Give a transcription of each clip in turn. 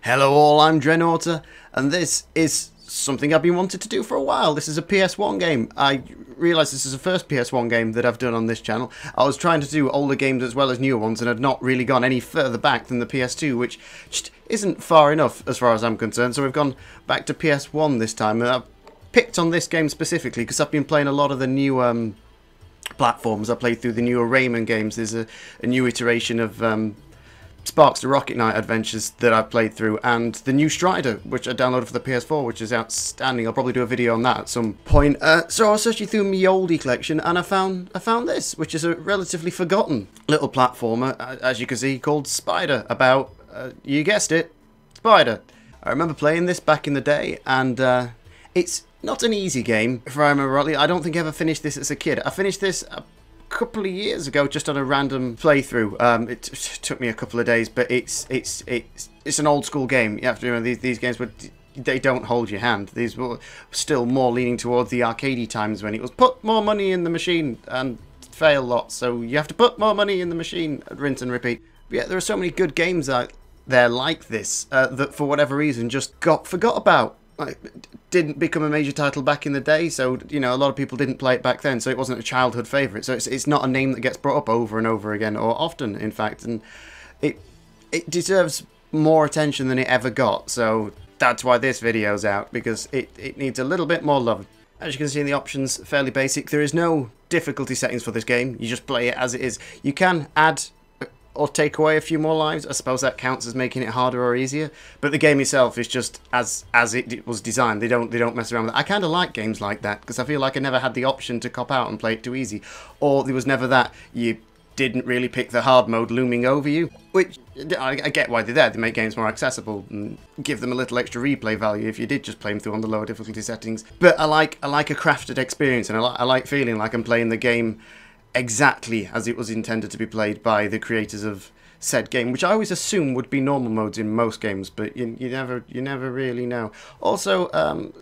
Hello all, I'm Drenaughter, and this is something I've been wanting to do for a while. This is a PS1 game. I realise this is the first PS1 game that I've done on this channel. I was trying to do older games as well as newer ones and had not really gone any further back than the PS2, which just isn't far enough as far as I'm concerned. So we've gone back to PS1 this time, and I've picked on this game specifically because I've been playing a lot of the new platforms. I played through the newer Rayman games. There's a new iteration of Sparks the Rocket Knight adventures that I've played through, and the new Strider, which I downloaded for the PS4, which is outstanding. I'll probably do a video on that at some point. So I was searching through my oldie collection, and I found this, which is a relatively forgotten little platformer, as you can see, called Spider, about, you guessed it, Spider. I remember playing this back in the day, and it's not an easy game, if I remember rightly. I don't think I ever finished this as a kid. I finished this couple of years ago, just on a random playthrough. It took me a couple of days, but it's an old school game. You have to remember these games, but they don't hold your hand. These were still more leaning towards the arcadey times when it was put more money in the machine and fail lots. So you have to put more money in the machine, rinse and repeat. But yeah, there are so many good games out there like this that for whatever reason just got forgot about. Like, didn't become a major title back in the day, so you know a lot of people didn't play it back then, so it wasn't a childhood favourite. So it's not a name that gets brought up over and over again, or often, in fact, and it deserves more attention than it ever got. So that's why this video's out, because it needs a little bit more love. As you can see in the options, fairly basic. There is no difficulty settings for this game. You just play it as it is. You can add or take away a few more lives. I suppose that counts as making it harder or easier. But the game itself is just as it was designed. They don't mess around with it. I kind of like games like that because I feel like I never had the option to cop out and play it too easy, or there was never that you didn't really pick the hard mode looming over you. Which I get why they're there. They make games more accessible and give them a little extra replay value if you did just play them through on the lower difficulty settings. But I like a crafted experience, and I like feeling like I'm playing the game exactly as it was intended to be played by the creators of said game, which I always assume would be normal modes in most games, but you never really know. Also,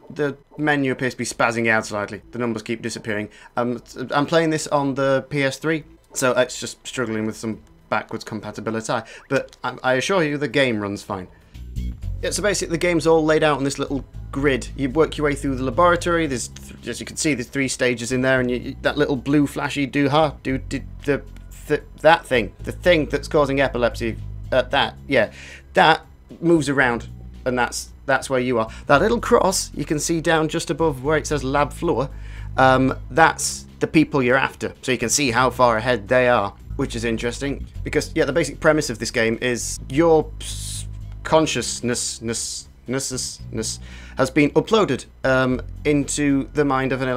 the menu appears to be spazzing out slightly. The numbers keep disappearing. I'm playing this on the PS3, so it's just struggling with some backwards compatibility, but I assure you the game runs fine. Yeah, so basically the game's all laid out on this little grid. You work your way through the laboratory. There's, as you can see, there's 3 stages in there, and that little blue flashy that thing, the thing that's causing epilepsy, that moves around, and that's where you are. That little cross you can see down just above where it says lab floor, that's the people you're after, so you can see how far ahead they are, which is interesting because yeah, the basic premise of this game is your consciousness has been uploaded into the mind of an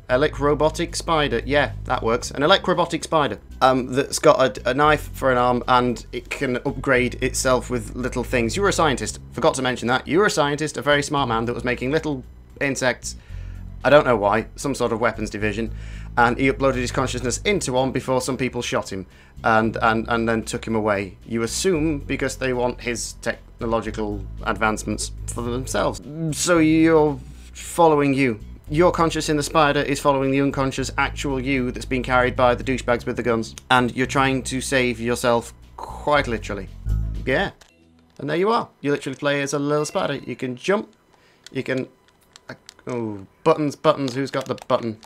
electrobotic spider. Yeah, that works. An electrobotic spider that's got a knife for an arm, and it can upgrade itself with little things. You were a scientist. Forgot to mention that. You were a scientist, a very smart man that was making little insects. I don't know why. Some sort of weapons division. And he uploaded his consciousness into one before some people shot him and then took him away. You assume because they want his technological advancements for themselves. So you're following you. Your conscious in the spider is following the unconscious actual you that's been carried by the douchebags with the guns. And you're trying to save yourself quite literally. Yeah. And there you are. You literally play as a little spider. You can jump. You can... Oh, buttons, who's got the button?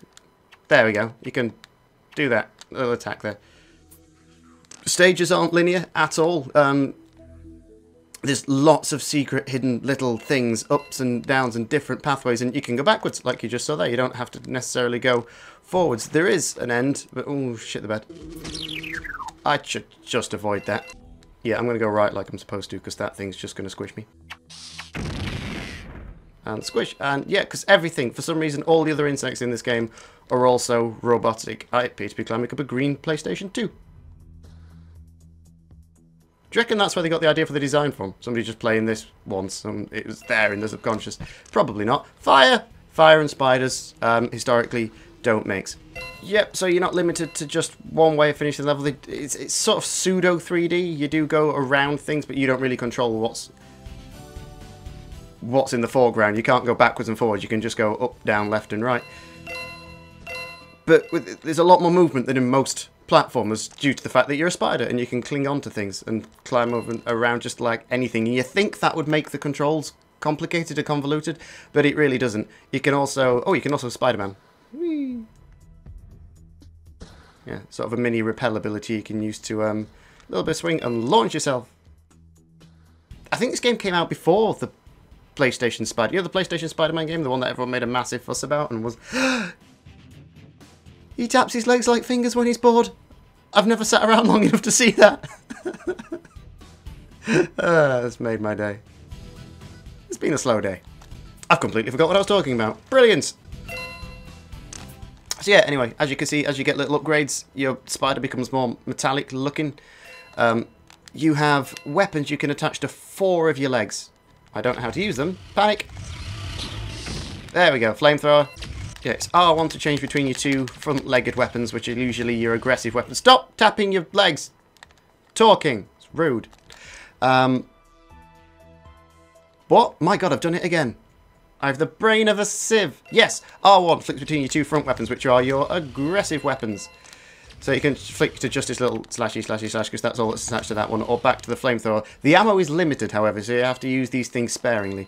There we go. You can do that little attack there. Stages aren't linear at all. There's lots of secret hidden little things, ups and downs and different pathways, and you can go backwards like you just saw there. You don't have to necessarily go forwards. There is an end, but oh shit the bed. I should just avoid that. Yeah, I'm going to go right like I'm supposed to because that thing's just going to squish me. And squish, and yeah, because everything, for some reason, all the other insects in this game are also robotic. I appear to be climbing up a green PlayStation 2. Do you reckon that's where they got the idea for the design from? Somebody just playing this once, and it was there in the subconscious. Probably not. Fire! Fire and spiders, historically, don't mix. Yep, so you're not limited to just one way of finishing the level. It's sort of pseudo 3D. You do go around things, but you don't really control what's in the foreground. You can't go backwards and forwards. You can just go up, down, left and right. But there's a lot more movement than in most platformers due to the fact that you're a spider and you can cling on to things and climb over and around just like anything. And you think that would make the controls complicated or convoluted, but it really doesn't. You can also... Oh, you can also Spider-Man. Whee! Yeah, sort of a mini repel ability you can use to a little bit of swing and launch yourself. I think this game came out before the PlayStation Spider... You know the PlayStation Spider-Man game? The one that everyone made a massive fuss about and was... He taps his legs like fingers when he's bored. I've never sat around long enough to see that. That's made my day. It's been a slow day. I've completely forgot what I was talking about. Brilliant! So yeah, anyway, as you can see, as you get little upgrades, your spider becomes more metallic looking. You have weapons you can attach to 4 of your legs. I don't know how to use them. Panic! There we go, flamethrower. Yeah, it's R1 to change between your 2 front-legged weapons, which are usually your aggressive weapons. Stop tapping your legs! Talking. It's rude. What? My god, I've done it again. I have the brain of a sieve. Yes, R1 flicks between your 2 front weapons, which are your aggressive weapons. So you can flick to just this little slashy slashy slash, because that's all that's attached to that one, or back to the flamethrower. The ammo is limited, however, so you have to use these things sparingly.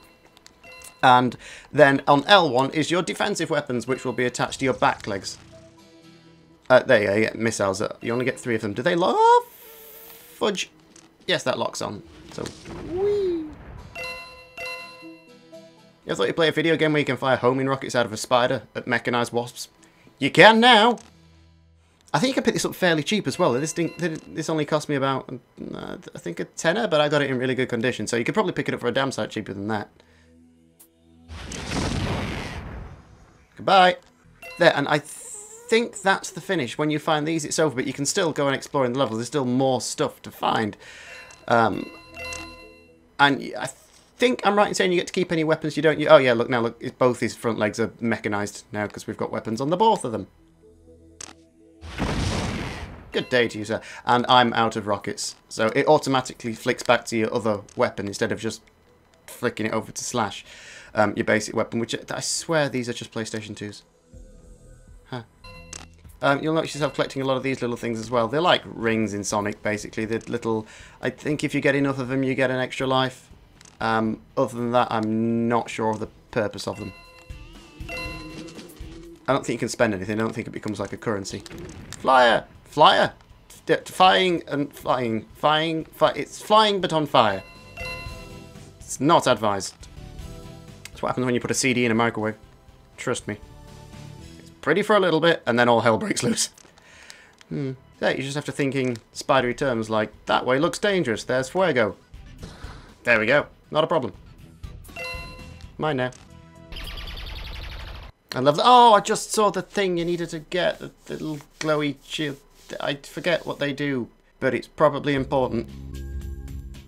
And then on L1 is your defensive weapons, which will be attached to your back legs. There you go, you get missiles. You only get 3 of them. Do they lock? Fudge. Yes, that locks on. So, whee! You ever thought you play a video game where you can fire homing rockets out of a spider at mechanized wasps? You can now! I think you can pick this up fairly cheap as well. This only cost me about, I think, a tenner, but I got it in really good condition. So you could probably pick it up for a damn sight cheaper than that. Goodbye. There, and I think that's the finish. When you find these, it's over, but you can still go and explore in the level. There's still more stuff to find. And I think I'm right in saying you get to keep any weapons you don't... Oh yeah, look now, look, both these front legs are mechanized now because we've got weapons on the both of them. Good day to you, sir. And I'm out of rockets. So it automatically flicks back to your other weapon instead of just flicking it over to slash your basic weapon, which I swear these are just PlayStation 2s. Huh. You'll notice yourself collecting a lot of these little things as well. They're like rings in Sonic, basically. They're little... I think if you get enough of them, you get an extra life. Other than that, I'm not sure of the purpose of them. I don't think you can spend anything. I don't think it becomes like a currency. Flyer! Flyer! Flying and flying. It's flying but on fire. It's not advised. That's what happens when you put a CD in a microwave. Trust me. It's pretty for a little bit, and then all hell breaks loose. Yeah, you just have to think in spidery terms like, that way looks dangerous, there's fuego. There we go. Not a problem. Mine now. I love that. Oh, I just saw the thing you needed to get. The little glowy shield. I forget what they do, but it's probably important.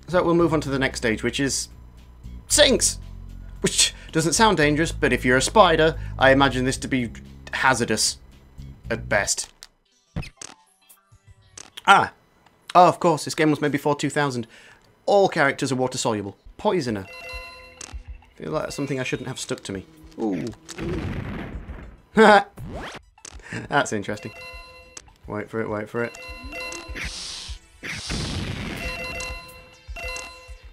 So we'll move on to the next stage, which is... sinks! Which doesn't sound dangerous, but if you're a spider, I imagine this to be hazardous. At best. Ah! Oh, of course, this game was made before 2000. All characters are water-soluble. Poisoner. I feel like that's something I shouldn't have stuck to me. Ooh. That's interesting. Wait for it, wait for it.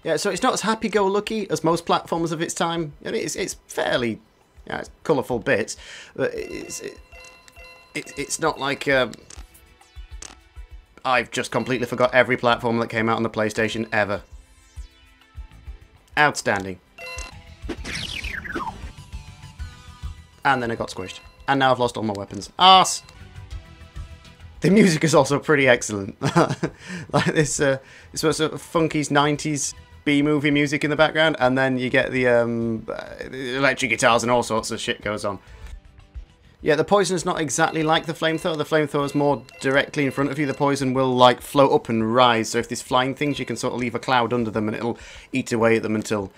Yeah, so it's not as happy-go-lucky as most platformers of its time. I mean, it's fairly... Yeah, it's colourful bits, but it's not like... I've just completely forgot every platform that came out on the PlayStation ever. Outstanding. And then I got squished. And now I've lost all my weapons. Arse! The music is also pretty excellent. Like this sort of funky 90s B-movie music in the background, and then you get the electric guitars and all sorts of shit goes on. Yeah, the poison is not exactly like the flamethrower. The flamethrower is more directly in front of you. The poison will like float up and rise. So if there's flying things, you can sort of leave a cloud under them and it'll eat away at them until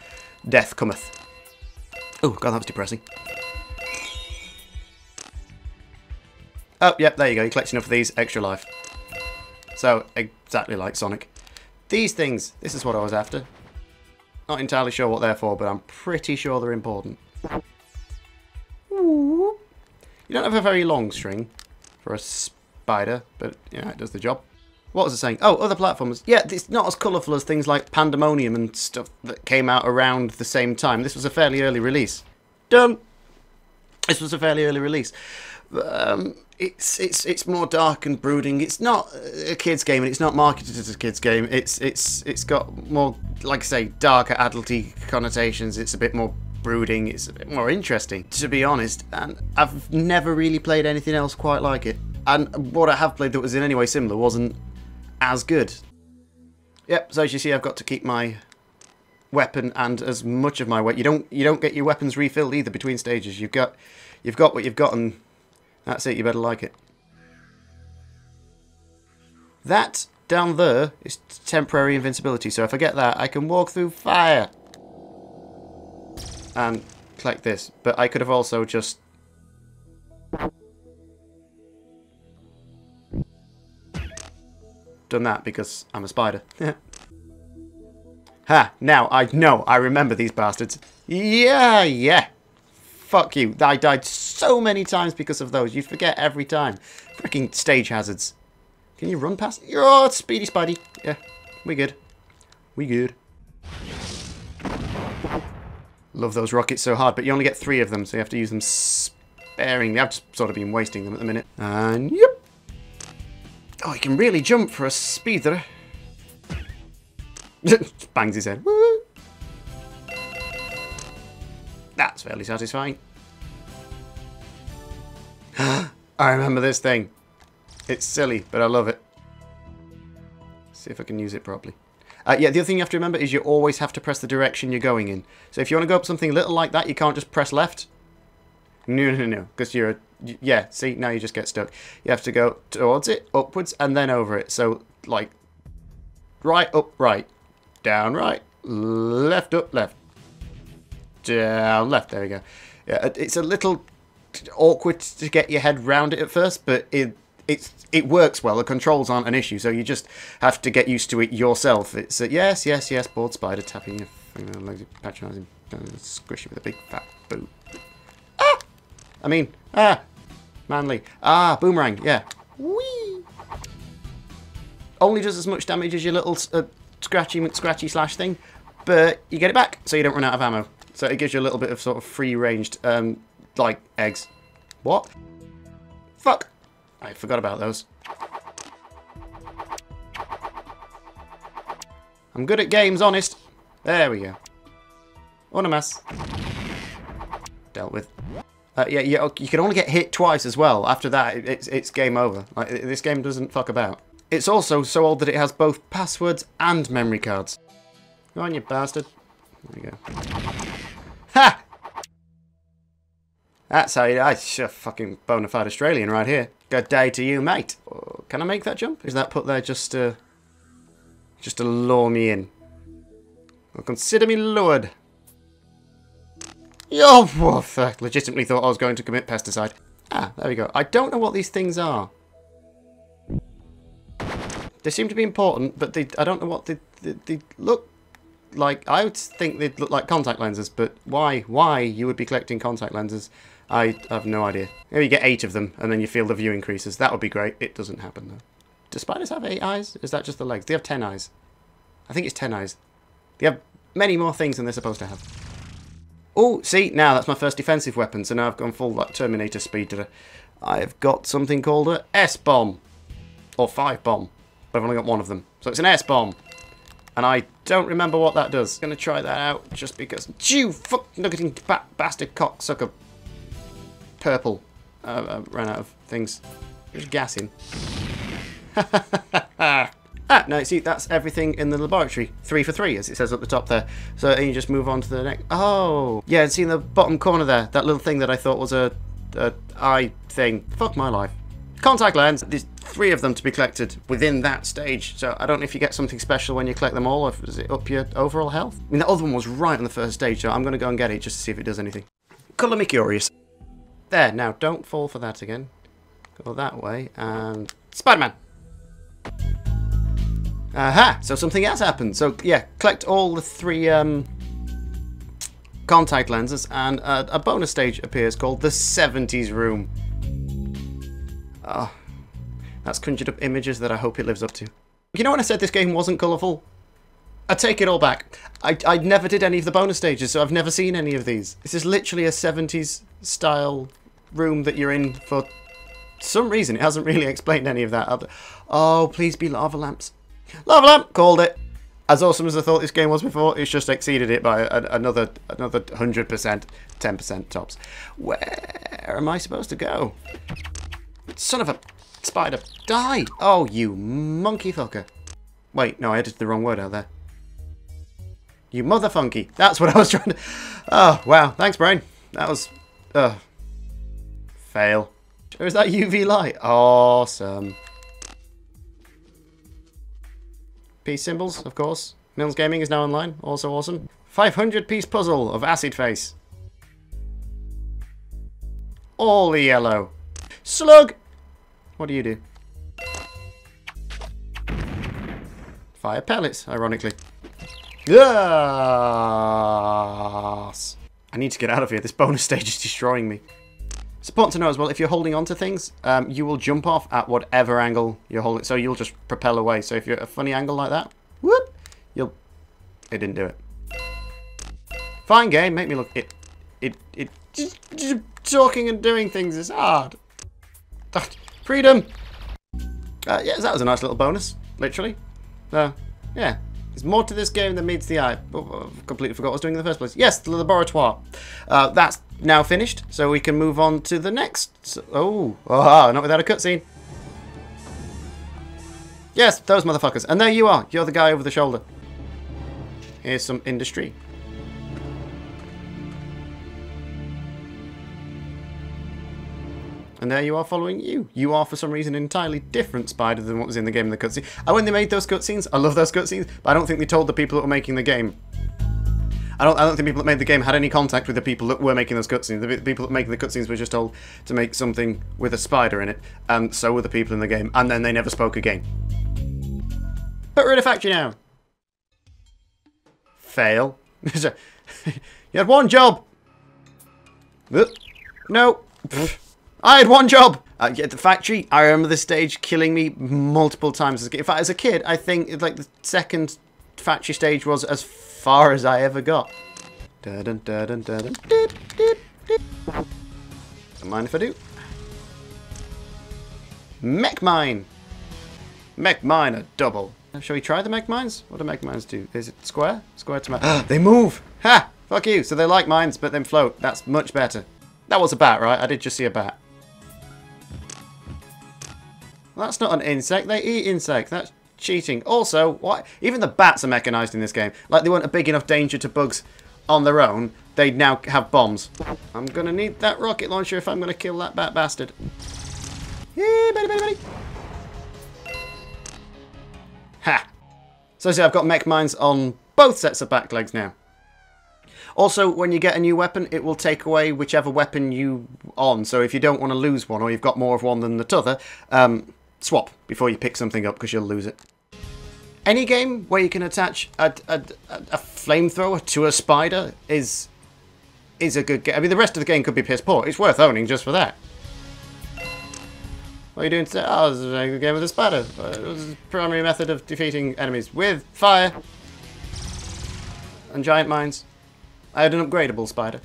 death cometh. Oh, God, that was depressing. Oh, yep, there you go. You collect enough of these, extra life. So, exactly like Sonic. These things, this is what I was after. Not entirely sure what they're for, but I'm pretty sure they're important. You don't have a very long string for a spider. spider, but yeah, it does the job. What was I saying? Oh, other platformers. Yeah, it's not as colourful as things like Pandemonium and stuff that came out around the same time. This was a fairly early release. Done. This was a fairly early release. It's more dark and brooding. It's not a kids game, and it's not marketed as a kids game. It's got more, like I say, darker, adulty connotations. It's a bit more brooding. It's a bit more interesting, to be honest. And I've never really played anything else quite like it. And what I have played that was in any way similar wasn't as good. Yep. So as you see, I've got to keep my weapon and as much of my weight. You don't get your weapons refilled either between stages. You've got what you've got, and that's it. You better like it. That down there is temporary invincibility. So if I get that, I can walk through fire and collect this. But I could have also just done that because I'm a spider. Ha! Now I know. I remember these bastards. Yeah. Fuck you. I died so many times because of those. You forget every time. Freaking stage hazards. Can you run past? Oh, it's Speedy Spidey. Yeah, we good. We good. Love those rockets so hard, but you only get 3 of them, so you have to use them sparingly. I've just sort of been wasting them at the minute. And yep. Oh, he can really jump for a speeder. Bangs his head. Woo! That's fairly satisfying. I remember this thing. It's silly, but I love it. See if I can use it properly. Yeah, the other thing you have to remember is you always have to press the direction you're going in. So if you want to go up something little like that, you can't just press left. No. Because you're... Yeah, see, now you just get stuck. You have to go towards it, upwards, and then over it. So, like, right, up, right. Down, right. Left, up, left. Down, left. There we go. Yeah, it's a little awkward to get your head round it at first, but it works well. The controls aren't an issue, so you just have to get used to it yourself. It's yes, bored spider tapping your finger legs, patronising, squish it with a big fat boot. Manly. Boomerang, yeah. Whee! Only does as much damage as your little scratchy slash thing, but you get it back, so you don't run out of ammo. So it gives you a little bit of sort of free-ranged, like, eggs. What? Fuck! I forgot about those. I'm good at games, honest. There we go. Onomas. Dealt with. Yeah, you can only get hit twice as well. After that, it's game over. Like, this game doesn't fuck about. It's also so old that it has both passwords and memory cards. Go on, you bastard. There you go. Ha! That's how you... That's a fucking bona fide Australian right here. Good day to you, mate. Oh, can I make that jump? Is that put there just to lure me in? Well, consider me lured. Oh, I legitimately thought I was going to commit pesticide. There we go. I don't know what these things are. They seem to be important, but I don't know what they look like. I would think they'd look like contact lenses, but why you would be collecting contact lenses, I have no idea. Maybe you get 8 of them, and then your field of view increases. That would be great. It doesn't happen, though. Do spiders have 8 eyes? Is that just the legs? They have 10 eyes. I think it's 10 eyes. They have many more things than they're supposed to have. Oh, see, now that's my first defensive weapon, so now I've gone full like Terminator speed. I've got something called a S-bomb. Or 5-bomb. But I've only got 1 of them. So it's an S-bomb. And I don't remember what that does. I'm going to try that out just because... Chew! Fuck! Nuggeting bastard cocksucker. Purple. I ran out of things. Just gassing. No, see, that's everything in the laboratory. 3 for 3, as it says up the top there. So you just move on to the next... Oh! Yeah, see in the bottom corner there, that little thing that I thought was a eye thing. Fuck my life. Contact lens. There's 3 of them to be collected within that stage. So I don't know if you get something special when you collect them all, or does it up your overall health? I mean, the other one was right on the first stage, so I'm going to go and get it just to see if it does anything. Colour me curious. There, now don't fall for that again. Go that way, and... Spider-Man! Aha! So something else happened. So, yeah, collect all the 3 contact lenses, and a bonus stage appears called the 70s room. Oh. That's conjured up images that I hope it lives up to. You know when I said this game wasn't colourful? I take it all back. I never did any of the bonus stages, so I've never seen any of these. This is literally a 70s style room that you're in for some reason. It hasn't really explained any of that. Oh, please be lava lamps. Lava lamp! Called it. As awesome as I thought this game was before, it's just exceeded it by another 100%, 10% tops. Where am I supposed to go? Son of a spider. Die! Oh, you monkey fucker. Wait, no, I edited the wrong word out there. You motherfunky. That's what I was trying to... Oh, wow. Thanks, brain. That was... fail. Or is that UV light? Awesome. Peace symbols, of course. Mills Gaming is now online. Also awesome. 500-piece puzzle of acid face. All the yellow. Slug! What do you do? Fire pellets, ironically. Yes! I need to get out of here. This bonus stage is destroying me. It's important to know as well, if you're holding on to things, you will jump off at whatever angle you're holding. So you'll just propel away. So if you're at a funny angle like that, whoop, you'll... It didn't do it. Fine game, make me look... Just talking and doing things is hard. Freedom! Yeah, that was a nice little bonus, literally. Yeah. There's more to this game than meets the eye. Oh, I completely forgot what I was doing in the first place. Yes, the laboratoire. That's now finished, so we can move on to the next. Oh, not without a cutscene. Yes, those motherfuckers. And there you are. You're the guy over the shoulder. Here's some industry. And there you are following you. You are, for some reason, an entirely different spider than what was in the game in the cutscene. And when they made those cutscenes, I love those cutscenes, but I don't think they told the people that were making the game. I don't think people that made the game had any contact with the people that were making those cutscenes. The people that were making the cutscenes were just told to make something with a spider in it, and so were the people in the game, and then they never spoke again. But we're in a factory now. Fail. You had one job. No. I had one job! At the factory, I remember this stage killing me multiple times. In fact, as a kid, I think like the second factory stage was as far as I ever got. Don't mind if I do. Mech mine! Mech mine a double. Shall we try the mech mines? What do mech mines do? Is it square? Square to mech. They move! Ha! Fuck you! So they like mines, but then float. That's much better. That was a bat, right? I did just see a bat. That's not an insect. They eat insects. That's cheating. Also, why? Even the bats are mechanized in this game. Like they weren't a big enough danger to bugs on their own. They now have bombs. I'm going to need that rocket launcher if I'm going to kill that bat bastard. Yeah, buddy. Ha! So see, I've got mech mines on both sets of back legs now. Also, when you get a new weapon, it will take away whichever weapon you on. So if you don't want to lose one, or you've got more of one than the other, swap before you pick something up because you'll lose it. Any game where you can attach a flamethrower to a spider is a good game. I mean, the rest of the game could be piss poor. It's worth owning just for that. What are you doing today? Oh, this is a good game with a spider. It was the primary method of defeating enemies with fire and giant mines. I had an upgradable spider.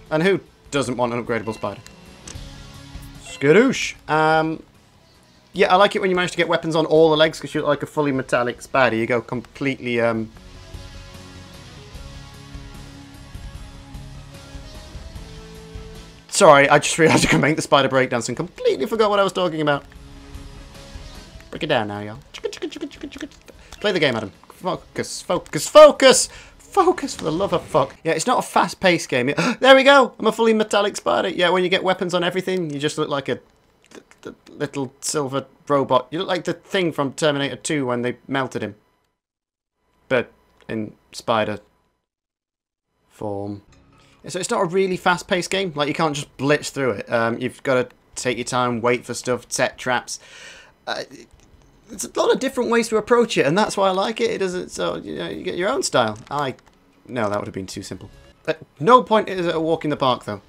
And who doesn't want an upgradable spider? Skadoosh! Yeah, I like it when you manage to get weapons on all the legs because you're like a fully metallic spider. You go completely, Sorry, I just realised I could make the spider breakdance and completely forgot what I was talking about. Break it down now, y'all. Play the game, Adam. Focus, focus, focus! Focus, for the love of fuck. Yeah, it's not a fast-paced game. There we go! I'm a fully metallic spider. Yeah, when you get weapons on everything, you just look like a little silver robot. You look like the thing from Terminator 2 when they melted him. But in spider form. So it's not a really fast-paced game. Like, you can't just blitz through it. You've got to take your time, wait for stuff, set traps. There's a lot of different ways to approach it, and that's why I like it. It doesn't, so you know, you get your own style. No, that would have been too simple. At no point is it a walk in the park, though.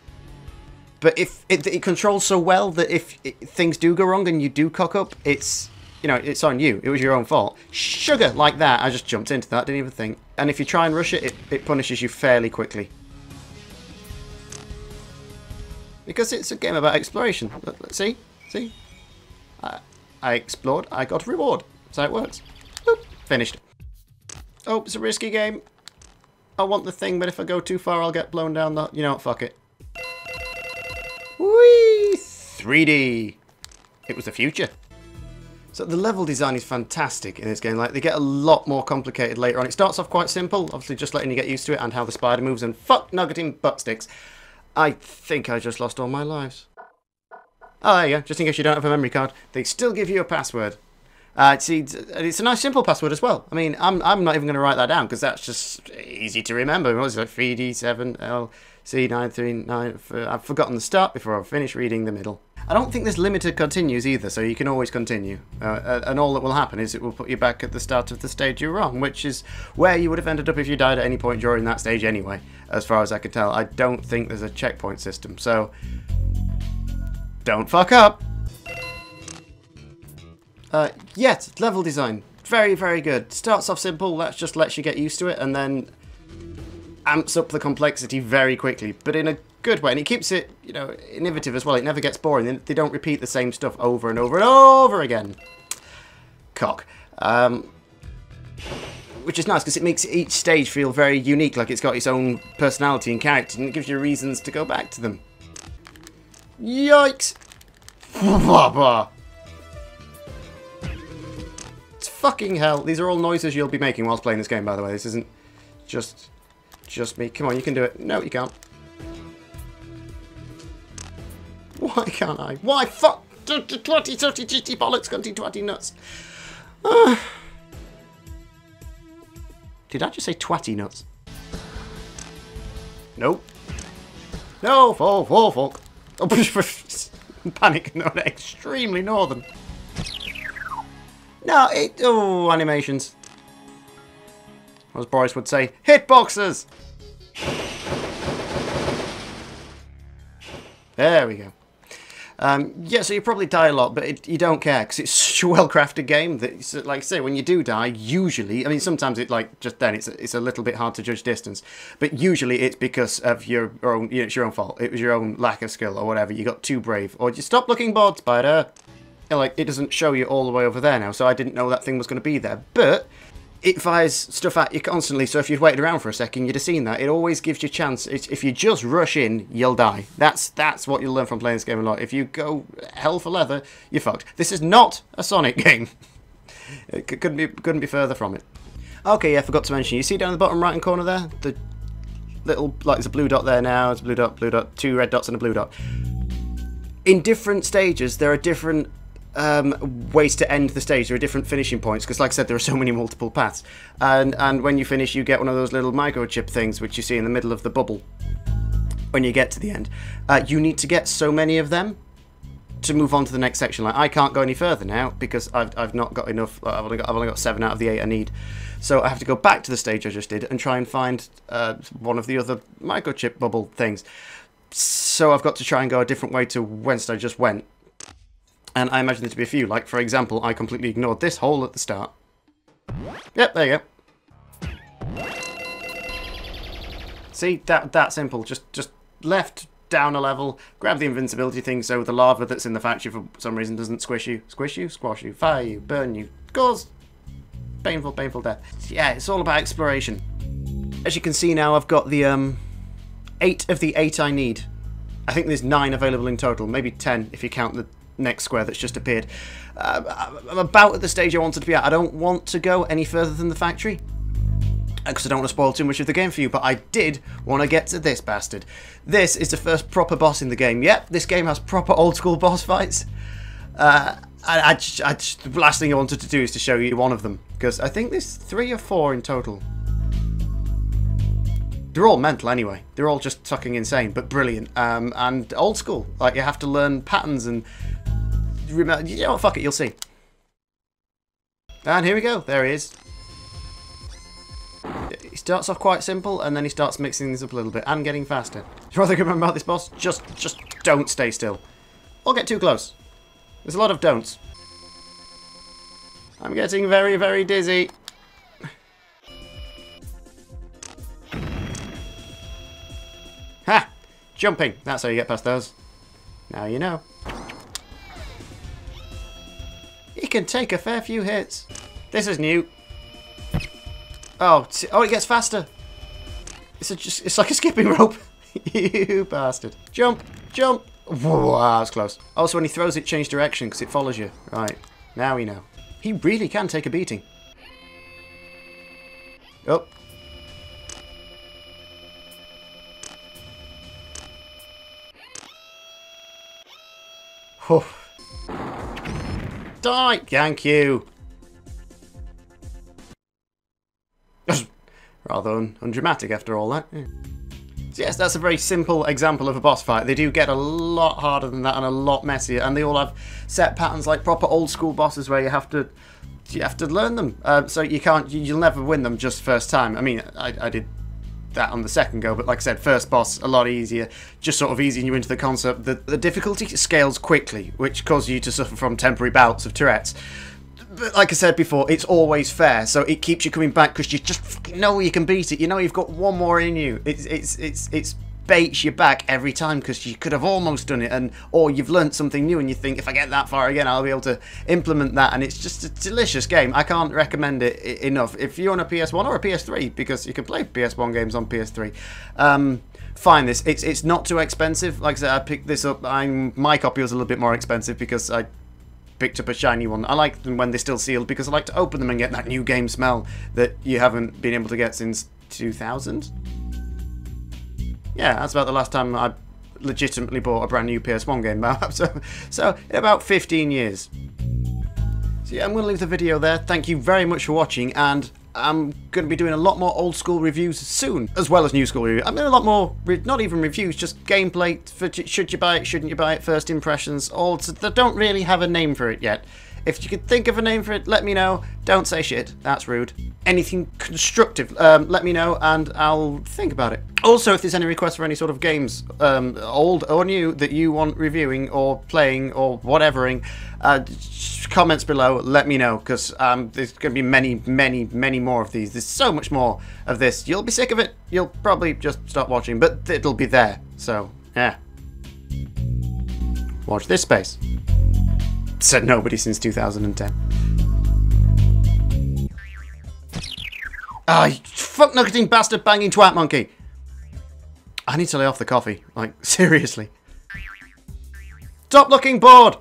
But if it controls so well that if things do go wrong and you do cock up, it's, you know, it's on you. It was your own fault. Sugar, like that. I just jumped into that, didn't even think. And if you try and rush it, it punishes you fairly quickly. Because it's a game about exploration. See? See? I explored, I got a reward. That's how it works. Boop. Finished. Oh, it's a risky game. I want the thing, but if I go too far, I'll get blown down the... You know what, fuck it. Whee! 3D. It was the future. So the level design is fantastic in this game. Like, they get a lot more complicated later on. It starts off quite simple, obviously just letting you get used to it and how the spider moves, and fuck nuggeting butt sticks. I think I just lost all my lives. Oh, there you go. Just in case you don't have a memory card, they still give you a password. See, it's a nice simple password as well. I mean, I'm not even going to write that down because that's just easy to remember. What was it? 3D7LC939. I've forgotten the start before I've finished reading the middle. I don't think there's limited continues either, so you can always continue. And all that will happen is it will put you back at the start of the stage you're on, which is where you would have ended up if you died at any point during that stage anyway, as far as I can tell. I don't think there's a checkpoint system, so don't fuck up. Yet, level design, very, very good. Starts off simple, that just lets you get used to it, and then amps up the complexity very quickly, but in a good way. And it keeps it, you know, innovative as well. It never gets boring. They don't repeat the same stuff over and over and over again. Cock. Which is nice because it makes each stage feel very unique, like it's got its own personality and character, and it gives you reasons to go back to them. Yikes! It's fucking hell. These are all noises you'll be making whilst playing this game, by the way. This isn't just me. Come on, you can do it. No, you can't. Why can't I? Why? Fuck! Twatty, tutty, titty, bollocks, cunty, twatty, nuts. Did I just say twatty nuts? Nope. No, fuck. Oh, panic, no, extremely northern. No, oh, animations. As Boris would say, hitboxes! There we go. Yeah, so you probably die a lot, but you don't care, because it's such a well-crafted game that, like I say, when you do die, usually, I mean, sometimes it, like, just then, it's a little bit hard to judge distance, but usually it's because of your own, you know, it's your own fault. It was your own lack of skill, or whatever. You got too brave, or you stop looking bored, spider. You know, like, it doesn't show you all the way over there now, so I didn't know that thing was going to be there, but it fires stuff at you constantly, so if you'd waited around for a second, you'd have seen that. It always gives you a chance. If you just rush in, you'll die. That's what you'll learn from playing this game a lot. If you go hell for leather, you're fucked. This is not a Sonic game. It couldn't be further from it. Okay, yeah, I forgot to mention, you see down the bottom right-hand corner there? The little, like, there's a blue dot there now, it's a blue dot, 2 red dots and a blue dot. In different stages, there are different ways to end the stage. There are different finishing points because, like I said, there are so many multiple paths, and when you finish you get one of those little microchip things which you see in the middle of the bubble when you get to the end. You need to get so many of them to move on to the next section. Like, I can't go any further now because I've not got enough. I've only got 7 out of the 8 I need, so I have to go back to the stage I just did and try and find one of the other microchip bubble things. So I've got to try and go a different way to whence I just went. And I imagine there to be a few. Like, for example, I completely ignored this hole at the start. Yep, there you go. See, that simple. Just left, down a level, grab the invincibility thing so the lava that's in the factory for some reason doesn't squish you, squash you, fire you, burn you, cause painful death. Yeah, it's all about exploration. As you can see now, I've got the 8 of the 8 I need. I think there's 9 available in total, maybe 10 if you count the next square that's just appeared. I'm about at the stage I wanted to be at. I don't want to go any further than the factory because I don't want to spoil too much of the game for you, but I did want to get to this bastard. This is the first proper boss in the game. Yep, this game has proper old school boss fights. The last thing I wanted to do is to show you one of them, because I think there's 3 or 4 in total. They're all mental anyway. They're all just fucking insane, but brilliant. And old school. Like, you have to learn patterns and remember. You know what? Fuck it. You'll see. And here we go. There he is. He starts off quite simple, and then he starts mixing things up a little bit and getting faster. Do you want to think about this boss? Just don't stay still. Or get too close. There's a lot of don'ts. I'm getting very, very dizzy. Ha! Jumping. That's how you get past those. Now you know. He can take a fair few hits. This is new. Oh, it gets faster. It's like a skipping rope. You bastard. Jump, jump. Whoa, that's close. Also, when he throws it, change direction because it follows you. Right, now we know. He really can take a beating. Oh. Die! Thank you! Rather undramatic after all that. Yeah. So yes, that's a very simple example of a boss fight. They do get a lot harder than that and a lot messier, and they all have set patterns like proper old school bosses where you have to learn them. So you'll never win them just first time. I mean, I did that on the second go, but like I said, first boss a lot easier, just sort of easing you into the concept. The difficulty scales quickly, which causes you to suffer from temporary bouts of Tourette's. But like I said before, it's always fair, so it keeps you coming back because you just fucking know you can beat it. You know you've got one more in you. It's baits you back every time because you could have almost done it, or you've learnt something new and you think, if I get that far again, I'll be able to implement that. And it's just a delicious game. I can't recommend it enough. If you're on a PS1 or a PS3, because you can play PS1 games on PS3. Find this. It's not too expensive. Like I said, I picked this up. My copy was a little bit more expensive because I picked up a shiny one. I like them when they're still sealed because I like to open them and get that new game smell that you haven't been able to get since 2000. Yeah, that's about the last time I legitimately bought a brand new PS1 game. So in about 15 years. So yeah, I'm going to leave the video there. Thank you very much for watching, and I'm going to be doing a lot more old school reviews soon, as well as new school reviews. I mean, a lot more, not even reviews, just gameplay, for should you buy it, shouldn't you buy it, first impressions, all. They don't really have a name for it yet. If you could think of a name for it, let me know. Don't say shit, that's rude. Anything constructive, let me know and I'll think about it. Also, if there's any requests for any sort of games, old or new, that you want reviewing or playing or whatevering, comments below, let me know, because there's going to be many more of these. There's so much more of this. You'll be sick of it. You'll probably just stop watching, but it'll be there. So, yeah. Watch this space. Said nobody since 2010. Ah, you fuck-nucketing bastard banging twat monkey. I need to lay off the coffee. Like, seriously. Stop looking bored!